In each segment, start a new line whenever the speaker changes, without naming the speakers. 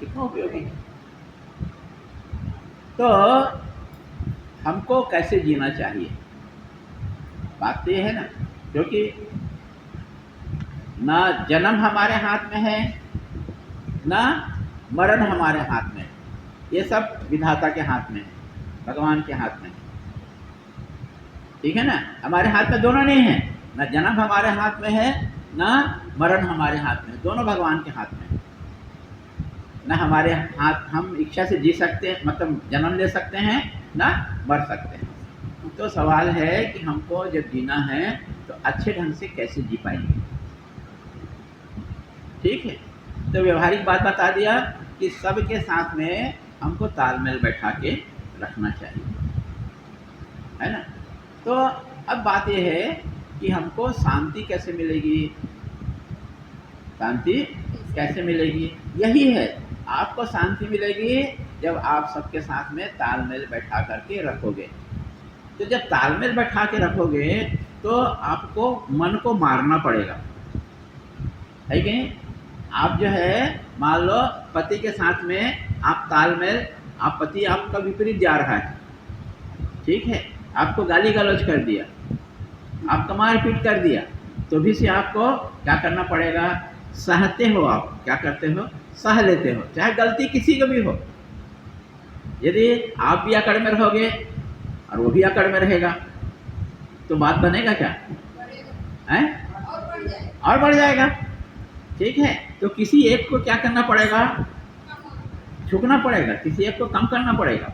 कितना उपयोगी है। तो हमको कैसे जीना चाहिए, बात तो ये है ना, क्योंकि ना जन्म हमारे हाथ में है, ना मरण हमारे हाथ में है। ये सब विधाता के हाथ में है, भगवान के हाथ में है। ठीक है ना, हमारे हाथ में दोनों नहीं है, ना जन्म हमारे हाथ में है, ना मरण हमारे हाथ में है। दोनों भगवान के हाथ में है। ना हमारे हाथ, हम इच्छा से जी सकते हैं, मतलब जन्म ले सकते हैं, ना मर सकते हैं। तो सवाल है कि हमको जब जीना है तो अच्छे ढंग से कैसे जी पाएंगे। ठीक है, तो व्यवहारिक बात बता दिया कि सबके साथ में हमको तालमेल बैठा के रखना चाहिए, है ना। तो अब बात यह है कि हमको शांति कैसे मिलेगी, शांति कैसे मिलेगी। यही है, आपको शांति मिलेगी जब आप सबके साथ में तालमेल बैठा करके रखोगे। तो जब तालमेल बैठा के रखोगे तो आपको मन को मारना पड़ेगा, है कि नहीं। आप जो है, मान लो पति के साथ में आप तालमेल, आप पति आपका विपरीत जा रहा है, ठीक है, आपको गाली गलौज कर दिया, आपका मारपीट कर दिया, तो भी से आपको क्या करना पड़ेगा, सहते हो। आप क्या करते हो, सह लेते हो, चाहे गलती किसी को भी हो। यदि आप भी अकड़ में रहोगे और वो भी अकड़ में रहेगा तो बात बनेगा क्या, है, और बढ़ जाएगा। ठीक है, तो किसी एक को क्या करना पड़ेगा, झुकना पड़ेगा, किसी एक को कम करना पड़ेगा।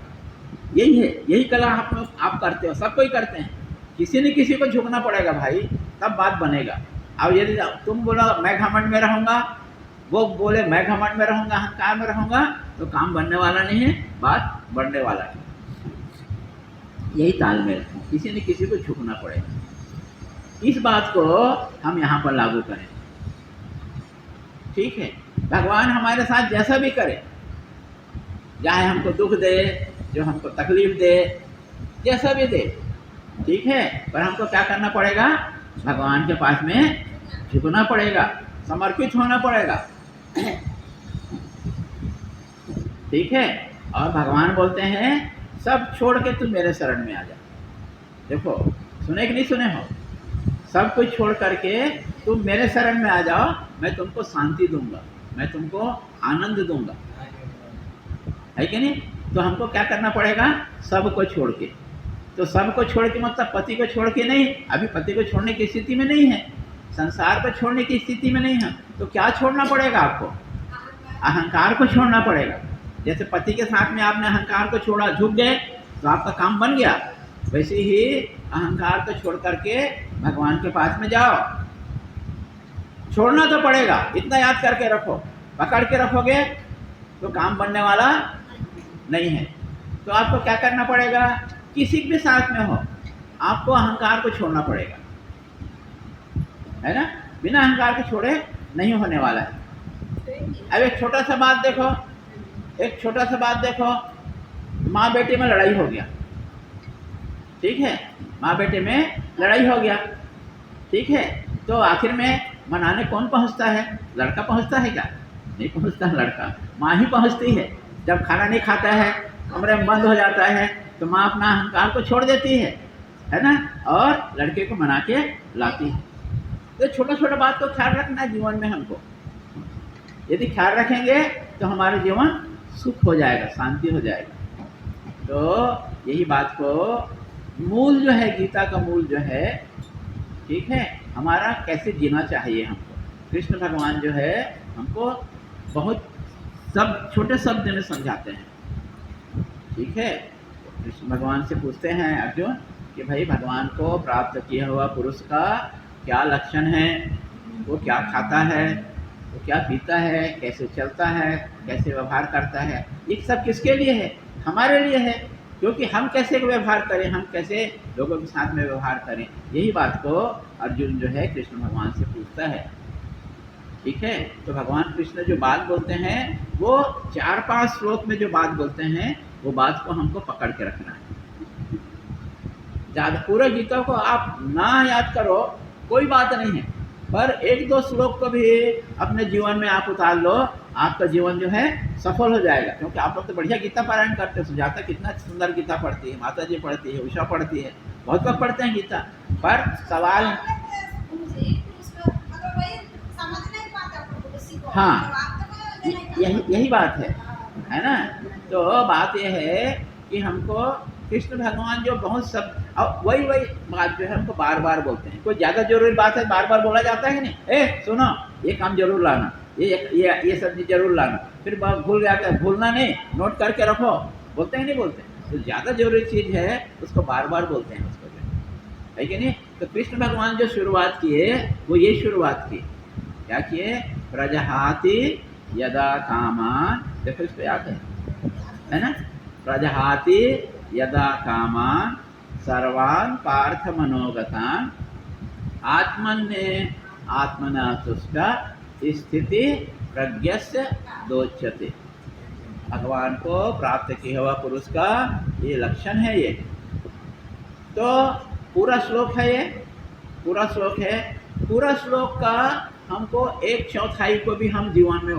यही है, यही कला आप करते हो, सब कोई करते हैं। किसी न किसी को झुकना पड़ेगा भाई, तब बात बनेगा। अब यदि तुम बोलो मैं घमंड में रहूँगा, वो बोले मैं घमंड में रहूँगा, अहंकार में रहूँगा, तो काम बनने वाला नहीं है, बात बढ़ने वाला है। यही तालमेल है, किसी न किसी को झुकना पड़ेगा। इस बात को हम यहाँ पर लागू करें। ठीक है, भगवान हमारे साथ जैसा भी करे, चाहे हमको दुख दे, जो हमको तकलीफ दे, जैसा भी दे, ठीक है, पर हमको क्या करना पड़ेगा, भगवान के पास में झुकना पड़ेगा, समर्पित होना पड़ेगा। ठीक है, और भगवान बोलते हैं सब छोड़ के तुम मेरे शरण में आ जा। देखो, सुने कि नहीं सुने हो, सब कुछ छोड़ करके तुम मेरे शरण में आ जाओ, मैं तुमको शांति दूंगा, मैं तुमको आनंद दूंगा, है कि नहीं। तो हमको क्या करना पड़ेगा, सबको छोड़ के। तो सबको छोड़ के मतलब पति को छोड़ के नहीं, अभी पति को छोड़ने की स्थिति में नहीं है, संसार को छोड़ने की स्थिति में नहीं है। तो क्या छोड़ना पड़ेगा आपको, अहंकार को छोड़ना पड़ेगा। जैसे पति के साथ में आपने अहंकार को छोड़ा, झुक गए, तो आपका काम बन गया। वैसे ही अहंकार को छोड़ करके भगवान के पास में जाओ। छोड़ना तो पड़ेगा, इतना याद करके रखो, पकड़ के रखोगे तो काम बनने वाला नहीं है। तो आपको क्या करना पड़ेगा, किसी के साथ में हो, आपको अहंकार को छोड़ना पड़ेगा, है ना। बिना अहंकार के छोड़े नहीं होने वाला है। अब एक छोटा सा बात देखो, एक छोटा सा बात देखो, माँ बेटे में लड़ाई हो गया, ठीक है, माँ बेटे में लड़ाई हो गया, ठीक है, तो आखिर में मनाने कौन पहुंचता है, लड़का पहुंचता है क्या, नहीं पहुंचता, लड़का, माँ ही पहुंचती है। जब खाना नहीं खाता है, कमरे में बंद हो जाता है, तो माँ अपना अहंकार को छोड़ देती है ना, और लड़के को मना के लाती है। तो छोटा छोटा बात को ख्याल रखना है जीवन में हमको। यदि ख्याल रखेंगे तो हमारा जीवन सुख हो जाएगा, शांति हो जाएगा। तो यही बात को मूल जो है, गीता का मूल जो है, ठीक है, हमारा कैसे जीना चाहिए हमको, कृष्ण भगवान जो है हमको बहुत सब छोटे शब्द में समझाते हैं। ठीक है, कृष्ण भगवान से पूछते हैं अर्जुन कि भाई भगवान को प्राप्त किया हुआ पुरुष का क्या लक्षण है, वो क्या खाता है, वो क्या पीता है, कैसे चलता है, कैसे व्यवहार करता है, ये सब किसके लिए है, हमारे लिए है। क्योंकि हम कैसे व्यवहार करें, हम कैसे लोगों के साथ में व्यवहार करें, यही बात को अर्जुन जो है कृष्ण भगवान से पूछता है। ठीक है, तो भगवान कृष्ण जो बात बोलते हैं वो 4-5 श्लोक में जो बात बोलते हैं, वो बात को हमको पकड़ के रखना है। ज़्यादा पूरा गीता को आप ना याद करो कोई बात नहीं है, पर एक दो श्लोक को भी अपने जीवन में आप उतार लो, आपका जीवन जो है सफल हो जाएगा। क्योंकि आप लोग तो बढ़िया गीता पारायण करते हो, सुजाता कितना सुंदर गीता पढ़ती है, माता जी पढ़ती है, उषा पढ़ती है, बहुत लोग पढ़ते हैं गीता। पर सवाल हाँ, यही बात है ना। तो बात यह है कि हमको कृष्ण भगवान जो बहुत सब, अब वही बात जो है हमको बार बार बोलते हैं। कोई ज़्यादा जरूरी बात है बार बार बोला जाता है कि नहीं, ए सुनो ये काम जरूर लाना, ये सब्जी जरूर लाना, फिर भूल गया, भूलना नहीं, नोट करके रखो, बोलते हैं नहीं बोलते। तो ज़्यादा जरूरी चीज़ है उसको बार बार बोलते हैं उसको, है कि नहीं। तो कृष्ण भगवान जो शुरुआत किए वो ये शुरुआत की, क्या किए, प्रजहाति यदा कामान, देखो इसको याद है ना, प्रजहाति यदा कामान सर्वान पार्थ मनोगतान आत्मन्ने आत्मना तुष्ट स्थिति प्रज्ञस्य दोच्यते। भगवान को प्राप्त किया हुआ पुरुष का ये लक्षण है। ये तो पूरा श्लोक है, ये पूरा श्लोक है। पूरा श्लोक का हमको 1/4 को भी हम जीवन में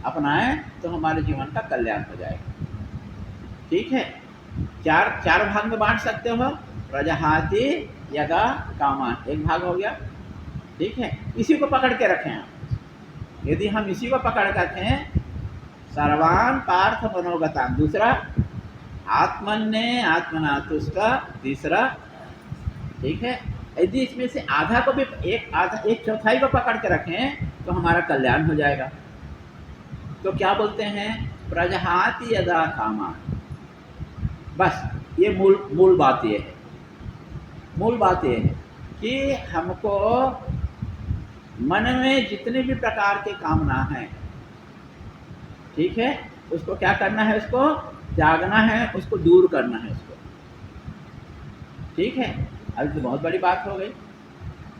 अपनाएं तो हमारे जीवन का कल्याण हो जाएगा। ठीक है, चार भाग में बांट सकते हो। प्रजहाति यदा कामान एक भाग हो गया, ठीक है। इसी को पकड़ के रखें आप। यदि हम इसी को पकड़ कर रखें, सर्वान पार्थ मनोगतान दूसरा, आत्मन्ने आत्मना तुष्ट तीसरा, ठीक है। यदि इसमें से आधा को भी 1/4 को पकड़ के रखें तो हमारा कल्याण हो जाएगा। तो क्या बोलते हैं, प्रजहाति यदा कामान। बस ये मूल बात ये है, मूल बात ये है कि हमको मन में जितने भी प्रकार के कामना हैं, ठीक है, उसको क्या करना है, उसको त्यागना है, उसको दूर करना है उसको, ठीक है। अभी तो बहुत बड़ी बात हो गई।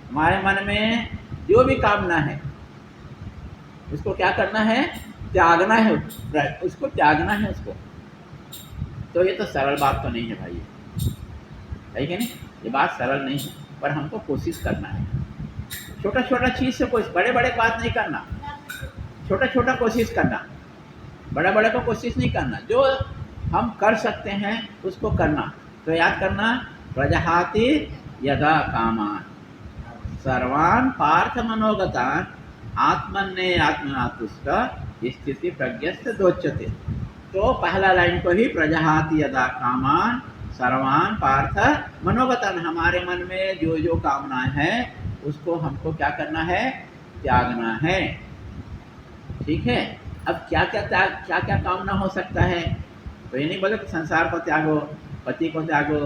हमारे मन में जो भी कामना है उसको क्या करना है, त्यागना है, उसको त्यागना है उसको। तो ये तो सरल बात तो नहीं है भाई, है कि नहीं, ये बात सरल नहीं है, पर हमको कोशिश करना है। छोटा छोटा चीज़ से कोशिश, बड़े बड़े बात नहीं करना, छोटा छोटा कोशिश करना, बड़ा बड़े को कोशिश नहीं करना। जो हम कर सकते हैं उसको करना। तो याद करना, प्रजहाति यदा कामान सर्वान पार्थ मनोगतान आत्मन्ने आत्मना तुष्ट स्थिति प्रज्ञस्य दोच्यते। तो पहला लाइन को ही प्रजहाति यदा कामान सर्वान पार्थ मनोगतान, हमारे मन में जो जो कामनाएं हैं उसको हमको क्या करना है, त्यागना है, ठीक है। अब क्या क्या कामना हो सकता है, तो ये नहीं बोले कि संसार को त्यागो, पति को त्यागो,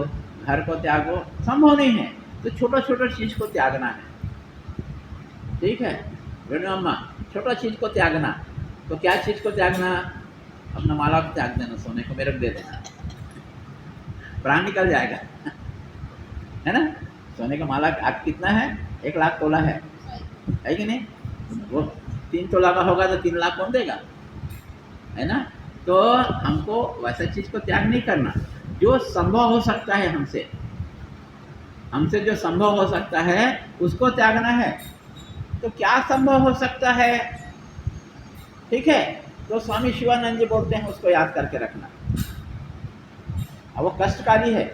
घर को त्यागो, संभव नहीं है। तो छोटा छोटा चीज़ को त्यागना है, ठीक है। रेणु अम्मा, छोटा चीज़ को त्यागना, तो क्या चीज़ को त्यागना, अपना माला को त्याग देना, सोने को मेरे को दे देना, प्राण निकल जाएगा, है ना। सोने का माला आज कितना है, 1 लाख तोला है कि नहीं। वो 3 तोला का होगा तो 3 लाख कौन देगा, है ना। तो हमको वैसा चीज़ को त्याग नहीं करना। जो संभव हो सकता है हमसे जो संभव हो सकता है उसको त्यागना है। तो क्या संभव हो सकता है, ठीक है। तो स्वामी शिवानंद जी बोलते हैं उसको याद करके रखना। अब वो कष्टकारी है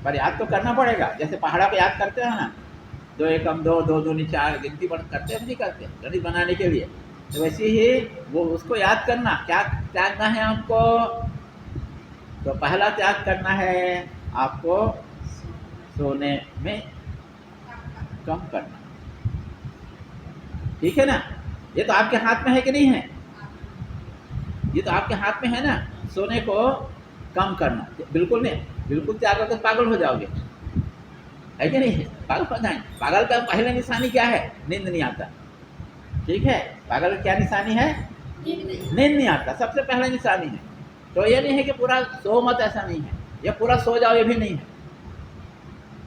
पर याद तो करना पड़ेगा। जैसे पहाड़ा पे याद करते हैं ना, 2 एकम 2, 2 दूनी 4 गिनती करते हैं, नहीं करते गणित बनाने के लिए। तो वैसे ही वो उसको याद करना, क्या त्यागना है आपको। तो पहला त्याग करना है आपको सोने में कम करना, ठीक है ना। ये तो आपके हाथ में है कि नहीं है, ये तो आपके हाथ में है ना, सोने को कम करना। बिल्कुल नहीं, बिल्कुल त्याग तो पागल हो जाओगे, है कि नहीं, पागल हो जाएंगे। पागल का पहला निशानी क्या है, नींद नहीं आता, ठीक है। पागल का क्या निशानी है, नींद नहीं आता, सबसे पहला निशानी है। तो ये नहीं है कि पूरा सो मत, ऐसा नहीं है, या पूरा सो जाओ, ये भी नहीं है।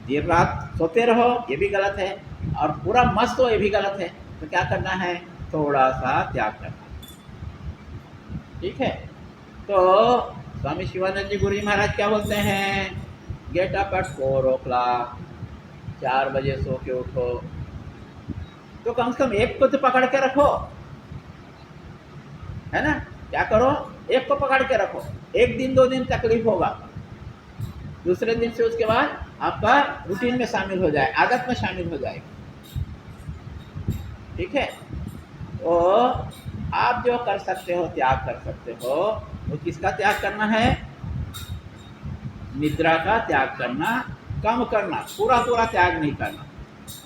देर रात सोते रहो ये भी गलत है, और पूरा मस्त हो ये भी गलत है। तो क्या करना है, थोड़ा सा त्याग करना, ठीक है। तो स्वामी शिवानंद जी गुरु जी महाराज क्या बोलते हैं, गेट अप एट 4 o'clock, 4 बजे सो के उठो, तो कम से कम एक को तो पकड़ के रखो, है ना। क्या करो, एक को पकड़ के रखो। एक दिन 2 दिन तकलीफ होगा, दूसरे दिन से उसके बाद आपका रूटीन में शामिल हो जाए, आदत में शामिल हो जाएगा। ठीक है, तो आप जो कर सकते हो, त्याग कर सकते हो, वो किसका त्याग करना है? निद्रा का त्याग करना, कम करना, पूरा पूरा त्याग नहीं करना।